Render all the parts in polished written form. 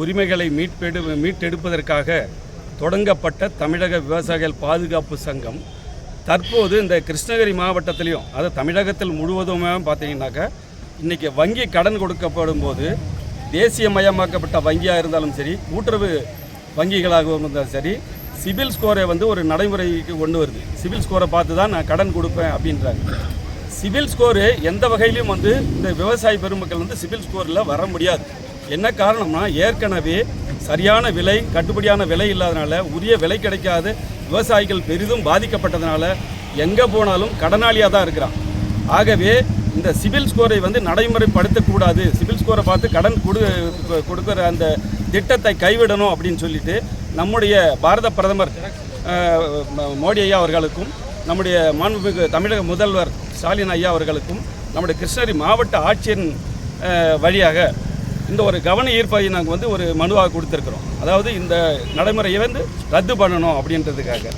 உரிமைகளை மீட்டெடுப்பதற்காக தொடங்கப்பட்ட தமிழக விவசாயிகள் பாதுகாப்பு சங்கம் தற்போது இந்த கிருஷ்ணகிரி மாவட்டத்திலையும், அது தமிழகத்தில் முழுவதுமே பார்த்தீங்கன்னாக்கா இன்றைக்கி வங்கி கடன் கொடுக்கப்படும் போது தேசியமயமாக்கப்பட்ட வங்கியாக இருந்தாலும் சரி, கூட்டுறவு வங்கிகளாக இருந்தாலும் சரி, சிபில் ஸ்கோரை ஒரு நடைமுறைக்கு கொண்டு வருது. சிபில் ஸ்கோரை பார்த்து தான் நான் கடன் கொடுப்பேன் அப்படின்றாங்க. சிபில் ஸ்கோரு எந்த வகையிலையும் இந்த விவசாய பெருமக்கள் சிபில் ஸ்கோரில் வர முடியாது. என்ன காரணம்னா, ஏற்கனவே சரியான விலை, கட்டுப்படியான விலை இல்லாதனால, உரிய விலை கிடைக்காத விவசாயிகள் பெரிதும் பாதிக்கப்பட்டதுனால எங்கே போனாலும் கடனாளியாக தான் இருக்கிறான். ஆகவே இந்த சிபில் ஸ்கோரை நடைமுறைப்படுத்தக்கூடாது, சிபில் ஸ்கோரை பார்த்து கடன் கொடுக்குற அந்த திட்டத்தை கைவிடணும் அப்படின்னு சொல்லிட்டு நம்முடைய பாரத பிரதமர் மோடி ஐயா அவர்களுக்கும், நம்முடைய மாண்புமிகு தமிழக முதல்வர் ஸ்டாலின் ஐயா அவர்களுக்கும், நம்முடைய கிருஷ்ணகிரி மாவட்ட ஆட்சியரின் வழியாக இந்த ஒரு கவன ஈர்ப்பை நாங்கள் ஒரு மனுவாக கொடுத்துருக்குறோம். அதாவது இந்த நடைமுறையை ரத்து பண்ணணும் அப்படின்றதுக்காக.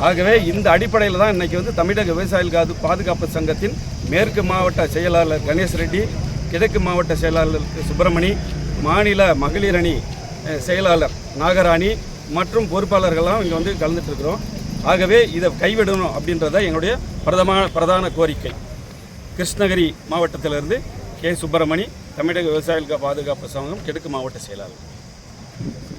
ஆகவே இந்த அடிப்படையில் தான் இன்றைக்கி தமிழக விவசாயிகள் பாதுகாப்பு சங்கத்தின் மேற்கு மாவட்ட செயலாளர் கணேஷ் ரெட்டி, கிழக்கு மாவட்ட செயலாளர் சுப்பிரமணி, மாநில மகளிர் அணி செயலாளர் நாகராணி மற்றும் பொறுப்பாளர்கள்லாம் இங்கே கலந்துட்டுருக்குறோம். ஆகவே இதை கைவிடணும் அப்படின்றத எங்களுடைய பிரதான கோரிக்கை. கிருஷ்ணகிரி மாவட்டத்திலிருந்து கே. சுப்பிரமணி, தமிழக விவசாயிகள் பாதுகாப்பு சங்கம் கிழக்கு மாவட்ட செயலாளர்.